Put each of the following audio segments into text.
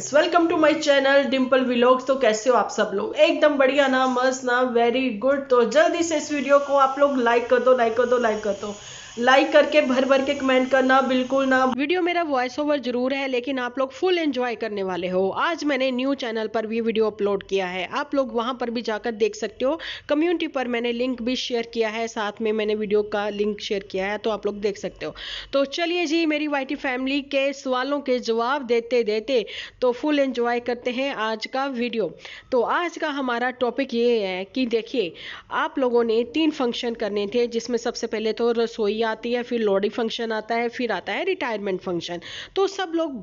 Friends, welcome to my channel Dimple vlogs. तो कैसे हो आप सब लोग? एकदम बढ़िया ना, मस्त ना, वेरी गुड। तो जल्दी से इस वीडियो को आप लोग लाइक कर दो, लाइक कर दो, लाइक कर दो। लाइक करके भर भर के कमेंट करना बिल्कुल ना। वीडियो मेरा वॉइस ओवर जरूर है, लेकिन आप लोग फुल एंजॉय करने वाले हो। आज मैंने न्यू चैनल पर भी वीडियो अपलोड किया है, आप लोग वहां पर भी जाकर देख सकते हो। कम्युनिटी पर मैंने लिंक भी शेयर किया है, साथ में मैंने वीडियो का लिंक शेयर किया है, तो आप लोग देख सकते हो। तो चलिए जी, मेरी वाईटी फैमिली के सवालों के जवाब देते देते तो फुल एंजॉय करते हैं आज का वीडियो। तो आज का हमारा टॉपिक ये है कि देखिए, आप लोगों ने 3 फंक्शन करने थे, जिसमें सबसे पहले तो रसोई आती है, फिर लोहड़ी फंक्शन आता है, फिर आता है रिटायरमेंट फंक्शन। तो सब लोग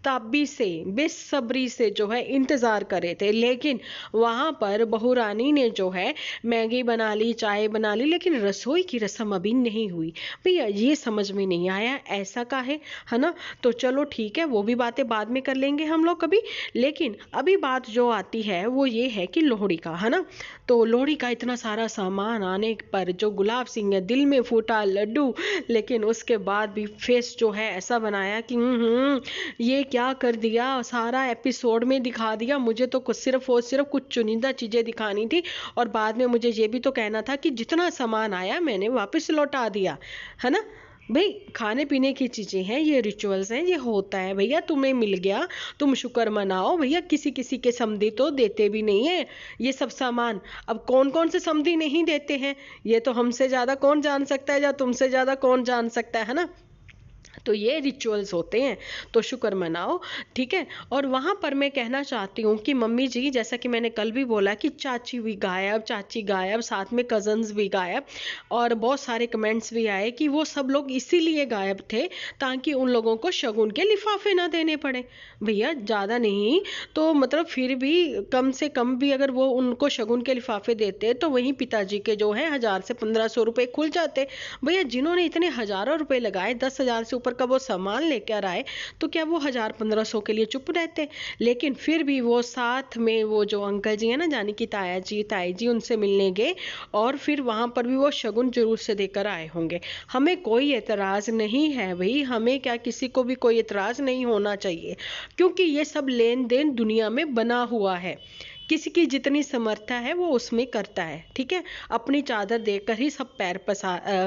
बेसब्री से जो है इंतज़ार कर रहे थे, लेकिन वहाँ पर बहू रानी ने जो है मैगी बना ली, चाय बना ली, लेकिन रसोई की रस्म अभी नहीं हुई। भैया ये समझ में नहीं आया, ऐसा का है ना। तो चलो ठीक है, वो भी बातें बाद में कर लेंगे हम लोग कभी। लेकिन अभी बात जो आती है वो ये है कि लोहड़ी का, है ना। तो लोहड़ी का इतना सारा सामान आने पर जो गुलाब सिंह है, दिल में फूटा लड्डू, लेकिन उसके बाद भी फेस जो है ऐसा बनाया कि ये क्या कर दिया, सारा एपिसोड में दिखा दिया। मुझे तो कुछ सिर्फ और सिर्फ कुछ चुनिंदा चीज़ें दिखानी थी, और बाद में मुझे ये भी तो कहना था कि जितना सामान आया मैंने वापस लौटा दिया, है ना। भाई खाने पीने की चीज़ें हैं, ये रिचुअल्स हैं, ये होता है भैया। तुम्हें मिल गया, तुम शुक्र मनाओ भैया। किसी किसी के समधी तो देते भी नहीं है ये सब सामान। अब कौन कौन से समधी नहीं देते हैं, ये तो हमसे ज़्यादा कौन जान सकता है, या तुमसे ज़्यादा कौन जान सकता है ना। तो ये रिचुअल्स होते हैं, तो शुक्र मनाओ, ठीक है। और वहाँ पर मैं कहना चाहती हूँ कि मम्मी जी, जैसा कि मैंने कल भी बोला कि चाची भी गायब, चाची गायब, साथ में कजन्स भी गायब, और बहुत सारे कमेंट्स भी आए कि वो सब लोग इसीलिए गायब थे ताकि उन लोगों को शगुन के लिफाफे ना देने पड़े। भैया ज़्यादा नहीं तो मतलब फिर भी कम से कम भी अगर वो उनको शगुन के लिफाफे देते तो वहीं पिताजी के जो है 1000 से 1500 रुपये खुल जाते। भैया जिन्होंने इतने हज़ारों रुपए लगाए, 10,000 से ऊपर का वो सामान लेकर आए, तो क्या वो 1000-1500 के लिए चुप रहते? लेकिन फिर भी वो साथ में वो जो अंकल जी है ना, जानी कि ताया जी ताई जी, उनसे मिलने गए, और फिर वहां पर भी वो शगुन जरूर से देकर आए होंगे। हमें कोई एतराज नहीं है भाई, हमें क्या, किसी को भी कोई एतराज नहीं होना चाहिए, क्योंकि ये सब लेन देन दुनिया में बना हुआ है। किसी की जितनी समर्था है वो उसमें करता है, ठीक है। अपनी चादर देकर ही सब पैर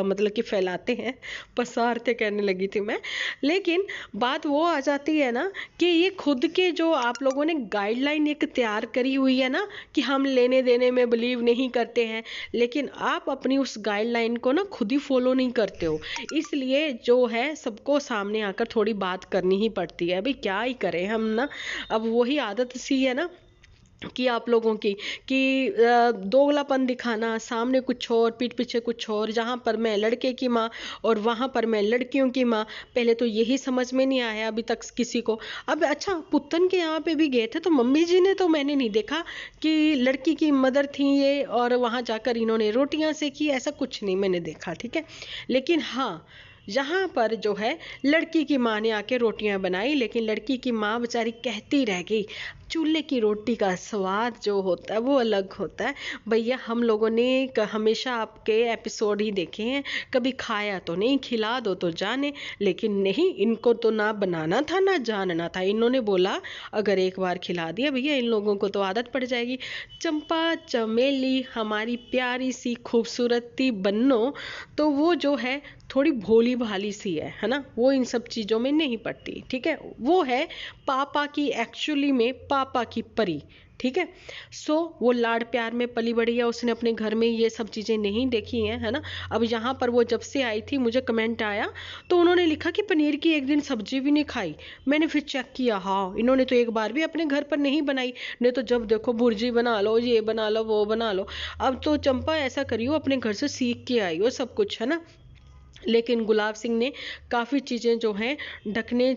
मतलब कि फैलाते हैं, पसारते कहने लगी थी मैं। लेकिन बात वो आ जाती है ना कि ये खुद के जो आप लोगों ने गाइडलाइन एक तैयार करी हुई है ना, कि हम लेने देने में बिलीव नहीं करते हैं, लेकिन आप अपनी उस गाइडलाइन को ना खुद ही फॉलो नहीं करते हो। इसलिए जो है सबको सामने आकर थोड़ी बात करनी ही पड़ती है। अभी क्या ही करें हम ना, अब वही आदत सी है ना कि आप लोगों की कि दोगलापन दिखाना, सामने कुछ और पीठ पीछे कुछ और। जहाँ पर मैं लड़के की माँ और वहाँ पर मैं लड़कियों की माँ, पहले तो यही समझ में नहीं आया अभी तक किसी को। अब अच्छा, पुतन के यहाँ पे भी गए थे तो मम्मी जी ने, तो मैंने नहीं देखा कि लड़की की मदर थी ये और वहाँ जाकर इन्होंने रोटियाँ सेकी, ऐसा कुछ नहीं मैंने देखा, ठीक है। लेकिन हाँ, यहाँ पर जो है लड़की की माँ ने आके रोटियां बनाई, लेकिन लड़की की माँ बेचारी कहती रह गई, चूल्हे की रोटी का स्वाद जो होता है वो अलग होता है। भैया हम लोगों ने हमेशा आपके एपिसोड ही देखे हैं, कभी खाया तो नहीं, खिला दो तो जाने, लेकिन नहीं, इनको तो ना बनाना था ना जानना था। इन्होंने बोला अगर एक बार खिला दिया भैया इन लोगों को तो आदत पड़ जाएगी। चंपा चमेली हमारी प्यारी सी खूबसूरती बन्नो, तो वो जो है थोड़ी भोली भाली सी है ना, वो इन सब चीज़ों में नहीं पड़ती, ठीक है। वो है पापा की, एक्चुअली में पापा की परी, ठीक है। सो वो लाड़ प्यार में पली बड़ी है, उसने अपने घर में ये सब चीज़ें नहीं देखी हैं, है ना। अब यहाँ पर वो जब से आई थी, मुझे कमेंट आया तो उन्होंने लिखा कि पनीर की एक दिन सब्जी भी नहीं खाई। मैंने फिर चेक किया, हाँ इन्होंने तो एक बार भी अपने घर पर नहीं बनाई, नहीं तो जब देखो भुर्जी बना लो, ये बना लो, वो बना लो। अब तो चंपा ऐसा करियो, अपने घर से सीख के आई हो सब कुछ, है ना। लेकिन गुलाब सिंह ने काफ़ी चीज़ें जो हैं ढकने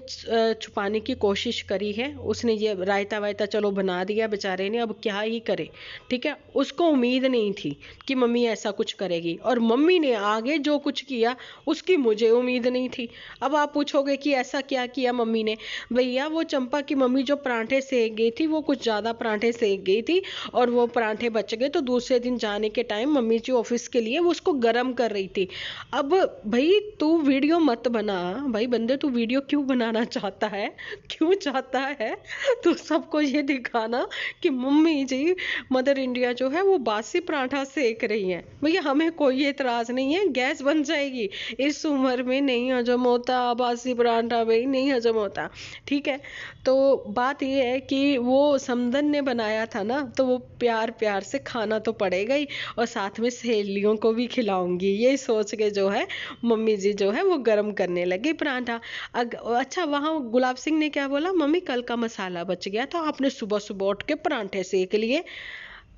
छुपाने की कोशिश करी है। उसने ये रायता वायता चलो बना दिया बेचारे ने, अब क्या ही करे, ठीक है। उसको उम्मीद नहीं थी कि मम्मी ऐसा कुछ करेगी, और मम्मी ने आगे जो कुछ किया उसकी मुझे उम्मीद नहीं थी। अब आप पूछोगे कि ऐसा क्या किया मम्मी ने? भैया वो चंपा की मम्मी जो परांठे सेक गई थी, वो कुछ ज़्यादा परांठे सेक गई थी, और वो परांठे बच गए, तो दूसरे दिन जाने के टाइम मम्मी जी ऑफिस के लिए वो उसको गर्म कर रही थी। अब भाई तू वीडियो मत बना। भाई बंदे तू वीडियो क्यों बनाना चाहता है, क्यों चाहता है? तो सबको ये दिखाना कि मम्मी जी, मदर इंडिया जो है वो बासी पराठा सेक रही है। भैया हमें कोई एतराज नहीं है, गैस बन जाएगी। इस उम्र में नहीं हजम होता बासी पराठा, भाई नहीं हजम होता। ठीक है, तो बात ये है कि वो समदन ने बनाया था ना, तो वो प्यार प्यार से खाना तो पड़ेगा ही, और साथ में सहेलियों को भी खिलाऊंगी, ये सोच के जो है मम्मी जी जो है वो गर्म करने लगी पराठा। अच्छा, वहाँ गुलाब सिंह ने क्या बोला, मम्मी कल का मसाला बच गया था, आपने सुबह सुबह उठ के पराठे सेक लिए।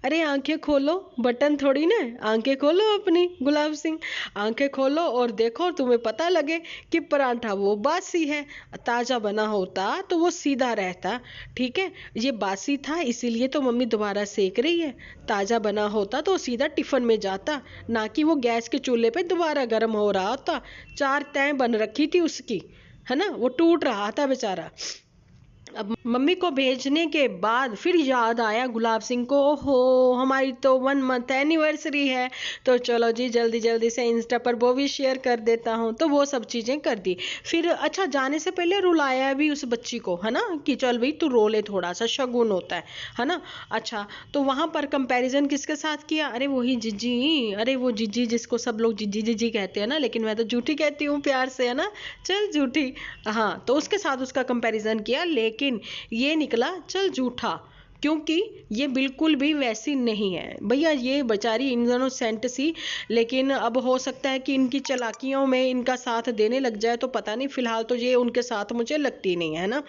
अरे आंखें खोलो, बटन थोड़ी ना, आंखें खोलो अपनी गुलाब सिंह, आंखें खोलो और देखो, तुम्हें पता लगे कि पराठा वो बासी है। ताजा बना होता तो वो सीधा रहता। ठीक है, ये बासी था इसीलिए तो मम्मी दोबारा सेक रही है। ताजा बना होता तो सीधा टिफिन में जाता, ना कि वो गैस के चूल्हे पे दोबारा गर्म हो रहा होता। 4 तय बन रखी थी उसकी, है ना, वो टूट रहा था बेचारा। अब मम्मी को भेजने के बाद फिर याद आया गुलाब सिंह को, ओहो हमारी तो 1 मंथ एनिवर्सरी है, तो चलो जी जल्दी जल्दी से इंस्टा पर वो भी शेयर कर देता हूँ। तो वो सब चीजें कर दी। फिर अच्छा, जाने से पहले रुलाया भी उस बच्ची को, है ना, कि चल भाई तू रो ले, थोड़ा सा शगुन होता है ना। अच्छा, तो वहां पर कंपैरिजन किसके साथ किया? अरे वही जिज्जी, अरे वो जिज्जी जिसको सब लोग जिज्जी जिज्जी कहते हैं ना, लेकिन मैं तो जूठी कहती हूँ प्यार से, है ना, चल जूठी। हाँ, तो उसके साथ उसका कंपैरिजन किया, लेकिन ये निकला चल झूठा, क्योंकि ये बिल्कुल भी वैसी नहीं है भैया, ये बेचारी इनोसेंट सी। लेकिन अब हो सकता है कि इनकी चालाकियों में इनका साथ देने लग जाए, तो पता नहीं, फिलहाल तो ये उनके साथ मुझे लगती नहीं है ना।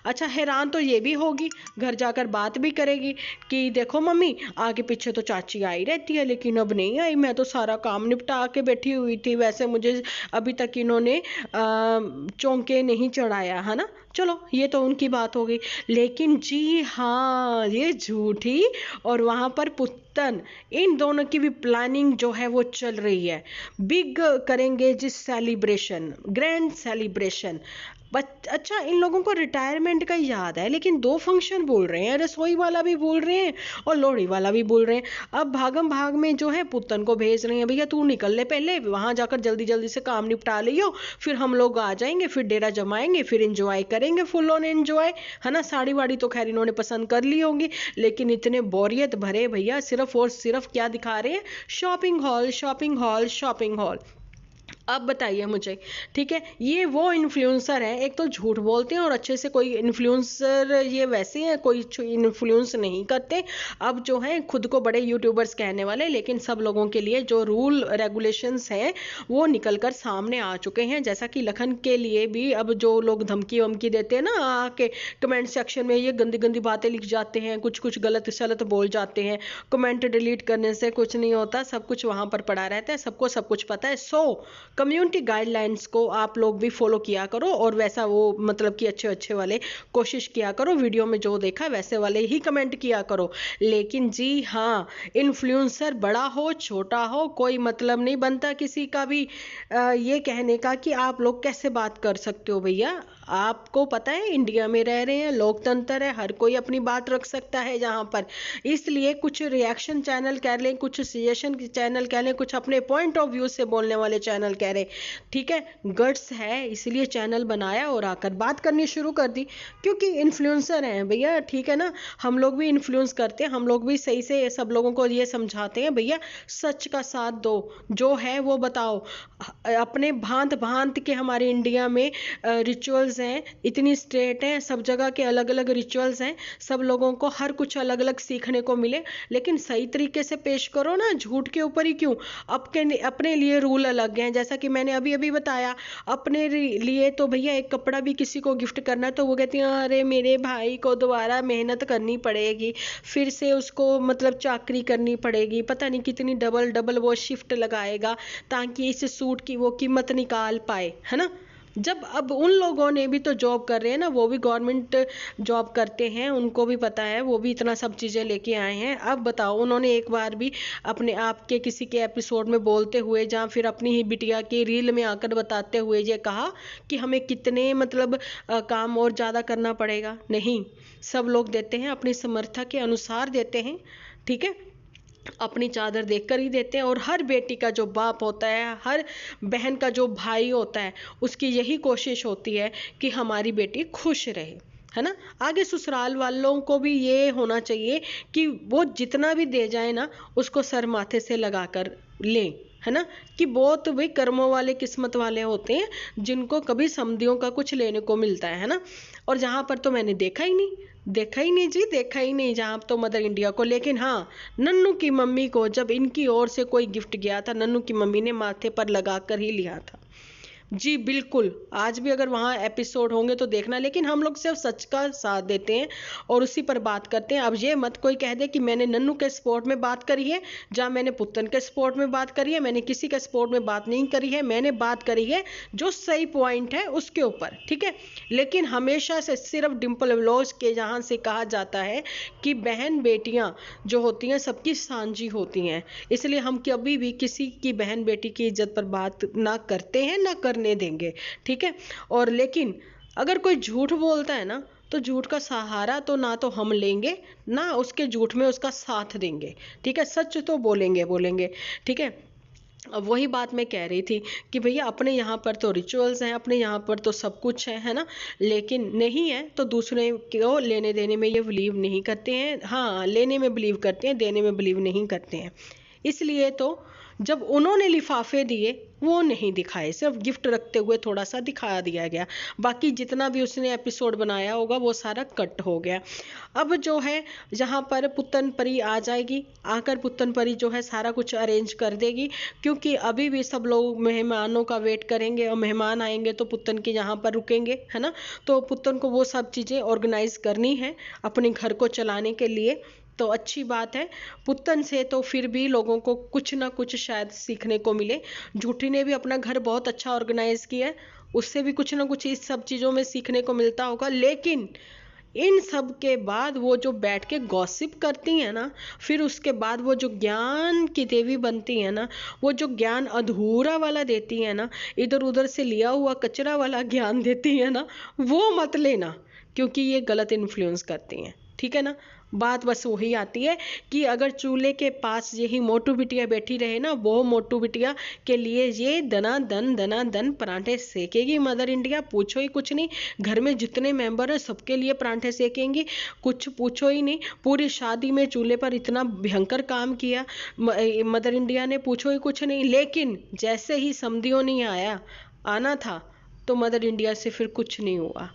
अच्छा, हैरान तो ये भी होगी, घर जाकर बात भी करेगी कि देखो मम्मी, आगे पीछे तो चाची आई रहती है लेकिन अब नहीं आई, मैं तो सारा काम निपटा के बैठी हुई थी, वैसे मुझे अभी तक इन्होंने चौंके नहीं चढ़ाया, है ना। चलो ये तो उनकी बात हो गई, लेकिन जी हाँ, ये झूठी और वहां पर पुत्तन, इन दोनों की भी प्लानिंग जो है वो चल रही है। बिग करेंगे जिस सेलिब्रेशन, ग्रैंड सेलिब्रेशन। अच्छा, इन लोगों को रिटायरमेंट का याद है, लेकिन 2 फंक्शन बोल रहे हैं, रसोई वाला भी बोल रहे हैं और लोहड़ी वाला भी बोल रहे हैं। अब भागम भाग में जो है पुत्तन को भेज रहे हैं, भैया तू निकल ले, पहले वहां जाकर जल्दी जल्दी से काम निपटा लियो, फिर हम लोग आ जाएंगे, फिर डेरा जमाएंगे, फिर एंजॉय करेंगे, फुल ऑन एंजॉय, है ना। साड़ी वाड़ी तो खैर इन्होंने पसंद कर ली होंगी, लेकिन इतने बोरियत भरे भैया सिर्फ और सिर्फ क्या दिखा रहे हैं, shopping hall shopping hall shopping hall. अब बताइए मुझे, ठीक है, ये वो इन्फ्लुएंसर हैं, एक तो झूठ बोलते हैं और अच्छे से कोई इन्फ्लुएंसर ये वैसे हैं, कोई इन्फ्लुएंस नहीं करते। अब जो है खुद को बड़े यूट्यूबर्स कहने वाले, लेकिन सब लोगों के लिए जो रूल रेगुलेशंस हैं वो निकल कर सामने आ चुके हैं। जैसा कि लखन के लिए भी अब जो लोग धमकी वमकी देते हैं ना, आके कमेंट सेक्शन में ये गंदी गंदी बातें लिख जाते हैं, कुछ कुछ गलत सलत बोल जाते हैं, कमेंट डिलीट करने से कुछ नहीं होता, सब कुछ वहां पर पड़ा रहता है, सबको सब कुछ पता है। सो कम्युनिटी गाइडलाइंस को आप लोग भी फॉलो किया करो, और वैसा वो मतलब कि अच्छे अच्छे वाले कोशिश किया करो, वीडियो में जो देखा वैसे वाले ही कमेंट किया करो। लेकिन जी हाँ, इन्फ्लुएंसर बड़ा हो छोटा हो कोई मतलब नहीं बनता किसी का भी ये कहने का कि आप लोग कैसे बात कर सकते हो। भैया आपको पता है इंडिया में रह रहे हैं, लोकतंत्र है, हर कोई अपनी बात रख सकता है जहां पर, इसलिए कुछ रिएक्शन चैनल कह लें, कुछ सजेशन चैनल कह लें, कुछ अपने पॉइंट ऑफ व्यू से बोलने वाले चैनल कह रहे, ठीक है, गट्स है इसलिए चैनल बनाया और आकर बात करनी शुरू कर दी, क्योंकि इन्फ्लुएंसर हैं भैया, ठीक है ना। हम लोग भी इन्फ्लुएंस करते हैं, हम लोग भी सही से सब लोगों को ये समझाते हैं, भैया सच का साथ दो, जो है वो बताओ। अपने भांत भांत के हमारे इंडिया में रिचुअल्स हैं, इतनी स्टेट हैं, सब जगह के अलग अलग रिचुअल्स हैं, सब लोगों को हर कुछ अलग अलग सीखने को मिले, लेकिन सही तरीके से पेश करो ना, झूठ के ऊपर ही क्यों। अपने लिए रूल अलग हैं, जैसा कि मैंने अभी अभी बताया, अपने लिए तो भैया एक कपड़ा भी किसी को गिफ्ट करना तो वो कहती हैं अरे मेरे भाई को दोबारा मेहनत करनी पड़ेगी, फिर से उसको मतलब चाकरी करनी पड़ेगी, पता नहीं कितनी डबल डबल वो शिफ्ट लगाएगा ताकि इस सूट की वो कीमत निकाल पाए, है ना। जब अब उन लोगों ने भी तो जॉब कर रहे हैं ना, वो भी गवर्नमेंट जॉब करते हैं, उनको भी पता है, वो भी इतना सब चीज़ें लेके आए हैं। अब बताओ, उन्होंने एक बार भी अपने आप के किसी के एपिसोड में बोलते हुए, जहाँ फिर अपनी ही बिटिया की रील में आकर बताते हुए ये कहा कि हमें कितने मतलब काम और ज़्यादा करना पड़ेगा? नहीं, सब लोग देते हैं अपनी समर्था के अनुसार देते हैं, ठीक है। अपनी चादर देख कर ही देते हैं। और हर बेटी का जो बाप होता है, हर बहन का जो भाई होता है, उसकी यही कोशिश होती है कि हमारी बेटी खुश रहे, है ना। आगे ससुराल वालों को भी ये होना चाहिए कि वो जितना भी दे जाए ना, उसको सर माथे से लगा कर लें, है ना। कि बहुत भाई कर्मों वाले, किस्मत वाले होते हैं जिनको कभी समधियों का कुछ लेने को मिलता है ना। और जहाँ पर तो मैंने देखा ही नहीं, देखा ही नहीं जी, देखा ही नहीं जहाँ तो मदर इंडिया को। लेकिन हाँ, नन्नू की मम्मी को जब इनकी ओर से कोई गिफ्ट गया था, नन्नू की मम्मी ने माथे पर लगा कर ही लिया था। जी बिल्कुल, आज भी अगर वहाँ एपिसोड होंगे तो देखना। लेकिन हम लोग सिर्फ सच का साथ देते हैं और उसी पर बात करते हैं। अब ये मत कोई कह दे कि मैंने नन्नू के सपोर्ट में बात करी है, जहाँ मैंने पुत्तन के सपोर्ट में बात करी है। मैंने किसी के सपोर्ट में बात नहीं करी है, मैंने बात करी है जो सही पॉइंट है उसके ऊपर, ठीक है। लेकिन हमेशा से सिर्फ डिम्पल व्लॉग्स के जहाँ से कहा जाता है कि बहन बेटियाँ जो होती हैं सबकी सांझी होती हैं, इसलिए हम कभी भी किसी की बहन बेटी की इज्जत पर बात ना करते हैं, ना करने देंगे, ठीक है। और लेकिन अगर कोई झूठ बोलता है ना, तो झूठ का सहारा तो ना तो हम लेंगे, ना उसके झूठ में उसका साथ देंगे, ठीक है। सच तो बोलेंगे बोलेंगे, ठीक है। अब वही बात मैं कह रही थी कि भैया अपने यहाँ पर तो रिचुअल्स हैं, अपने यहाँ पर तो सब कुछ है ना। लेकिन नहीं है तो दूसरे को लेने देने में ये बिलीव नहीं करते हैं। हाँ, लेने में बिलीव करते हैं, देने में बिलीव नहीं करते हैं। इसलिए तो जब उन्होंने लिफाफे दिए वो नहीं दिखाए, सिर्फ गिफ्ट रखते हुए थोड़ा सा दिखा दिया गया। बाकी जितना भी उसने एपिसोड बनाया होगा वो सारा कट हो गया। अब जो है जहाँ पर पुत्तन परी आ जाएगी, आकर पुत्तन परी जो है सारा कुछ अरेंज कर देगी, क्योंकि अभी भी सब लोग मेहमानों का वेट करेंगे और मेहमान आएंगे तो पुत्तन के यहाँ पर रुकेंगे, है ना। तो पुत्तन को वो सब चीज़ें ऑर्गेनाइज करनी है अपने घर को चलाने के लिए। तो अच्छी बात है, पुत्तन से तो फिर भी लोगों को कुछ ना कुछ शायद सीखने को मिले। झूठी ने भी अपना घर बहुत अच्छा ऑर्गेनाइज किया है, उससे भी कुछ ना कुछ इस सब चीज़ों में सीखने को मिलता होगा। लेकिन इन सब के बाद वो जो बैठ के गॉसिप करती हैं ना, फिर उसके बाद वो जो ज्ञान की देवी बनती है ना, वो जो ज्ञान अधूरा वाला देती है ना, इधर उधर से लिया हुआ कचरा वाला ज्ञान देती है ना, वो मत लेना, क्योंकि ये गलत इन्फ्लुएंस करती हैं, ठीक है ना। बात बस वही आती है कि अगर चूल्हे के पास यही मोटू बिटिया बैठी रहे ना, वो मोटू बिटिया के लिए ये दना दन पराठे सेकेगी मदर इंडिया, पूछो ही कुछ नहीं। घर में जितने मेंबर हैं सबके लिए पराठे सेकेंगी, कुछ पूछो ही नहीं। पूरी शादी में चूल्हे पर इतना भयंकर काम किया मदर इंडिया ने, पूछो ही कुछ नहीं। लेकिन जैसे ही समधियों नहीं आना था तो मदर इंडिया से फिर कुछ नहीं हुआ,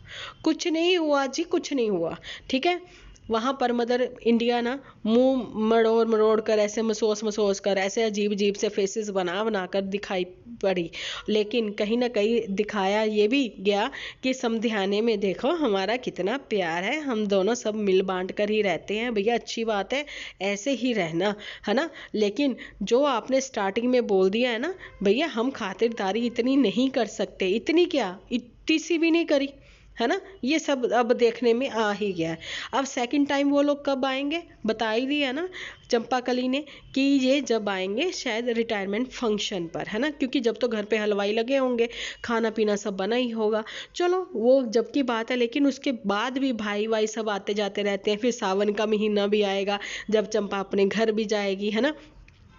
कुछ नहीं हुआ जी, कुछ नहीं हुआ, ठीक है। वहां पर मदर इंडिया ना मुंह मरोड़ मरोड़ कर, ऐसे मसोस कर, ऐसे अजीब अजीब से फेसेस बना बना कर दिखाई पड़ी। लेकिन कहीं ना कहीं दिखाया ये भी गया कि समधियाने में देखो हमारा कितना प्यार है, हम दोनों सब मिल बांट कर ही रहते हैं। भैया अच्छी बात है, ऐसे ही रहना, है ना। लेकिन जो आपने स्टार्टिंग में बोल दिया है ना, भैया हम खातिरदारी इतनी नहीं कर सकते, इतनी क्या, इतनी सी भी नहीं करी, है ना। ये सब अब देखने में आ ही गया है। अब सेकंड टाइम वो लोग कब आएंगे बता ही दिया ना चंपाकली ने, कि ये जब आएंगे शायद रिटायरमेंट फंक्शन पर, है ना। क्योंकि जब तो घर पे हलवाई लगे होंगे, खाना पीना सब बना ही होगा, चलो वो जब की बात है। लेकिन उसके बाद भी भाई वाई सब आते जाते रहते हैं। फिर सावन का महीना भी आएगा जब चंपा अपने घर भी जाएगी, है ना।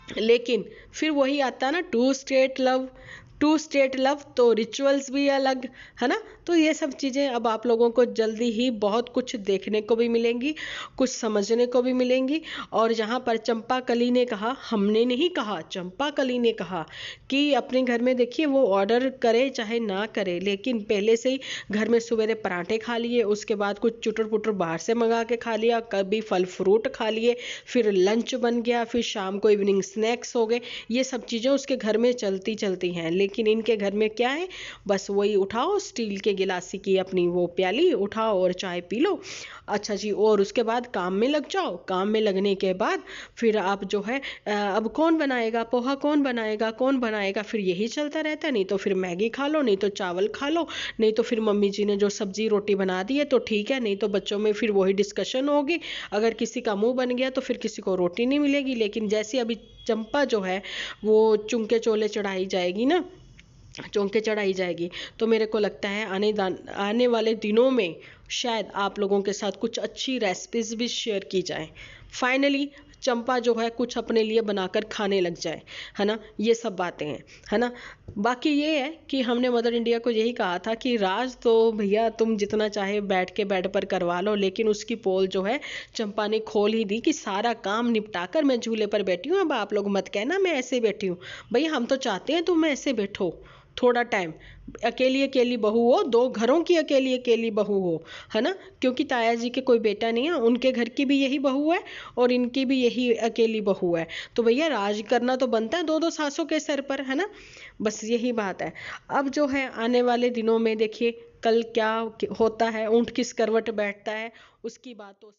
लेकिन फिर वही आता ना, टू स्टेट लव, तो रिचुअल्स भी अलग, है ना। तो ये सब चीज़ें अब आप लोगों को जल्दी ही बहुत कुछ देखने को भी मिलेंगी, कुछ समझने को भी मिलेंगी। और यहाँ पर चंपाकली ने कहा, हमने नहीं कहा, चंपाकली ने कहा कि अपने घर में देखिए वो ऑर्डर करे चाहे ना करे, लेकिन पहले से ही घर में सवेरे पराठे खा लिए, उसके बाद कुछ चुटर पुटर बाहर से मंगा के खा लिया, कभी फल फ्रूट खा लिए, फिर लंच बन गया, फिर शाम को इवनिंग स्नैक्स हो गए। ये सब चीज़ें उसके घर में चलती चलती हैं। लेकिन इनके घर में क्या है, बस वही उठाओ स्टील के गिलासी की अपनी वो प्याली उठाओ और चाय पी लो, अच्छा जी, और उसके बाद काम में लग जाओ। काम में लगने के बाद फिर आप जो है अब कौन बनाएगा पोहा, कौन बनाएगा, फिर यही चलता रहता है। नहीं तो फिर मैगी खा लो, नहीं तो चावल खा लो, नहीं तो फिर मम्मी जी ने जो सब्जी रोटी बना दी है तो ठीक है, नहीं तो बच्चों में फिर वही डिस्कशन होगी। अगर किसी का मुंह बन गया तो फिर किसी को रोटी नहीं मिलेगी। लेकिन जैसे अभी चंपा जो है वो चुंके चोले चढ़ाई जाएगी ना, चौंके चढ़ाई जाएगी, तो मेरे को लगता है आने वाले दिनों में शायद आप लोगों के साथ कुछ अच्छी रेसिपीज भी शेयर की जाए। फाइनली चंपा जो है कुछ अपने लिए बनाकर खाने लग जाए, है ना, ये सब बातें हैं, है ना। बाकी ये है कि हमने मदर इंडिया को यही कहा था कि राज तो भैया तुम जितना चाहे बैठ के बेड पर करवा लो, लेकिन उसकी पोल जो है चंपा ने खोल ही दी कि सारा काम निपटा कर मैं झूले पर बैठी हूँ, अब आप लोग मत कहना मैं ऐसे बैठी हूँ। भैया हम तो चाहते हैं तुम ऐसे बैठो थोड़ा टाइम, अकेली अकेली बहू हो, दो घरों की अकेली अकेली बहू हो, है ना, क्योंकि ताया जी के कोई बेटा नहीं है, उनके घर की भी यही बहू है और इनकी भी यही अकेली बहू है, तो भैया राज करना तो बनता है दो दो सासों के सर पर, है ना। बस यही बात है। अब जो है आने वाले दिनों में देखिए कल क्या होता है, ऊंट किस करवट बैठता है, उसकी बात तो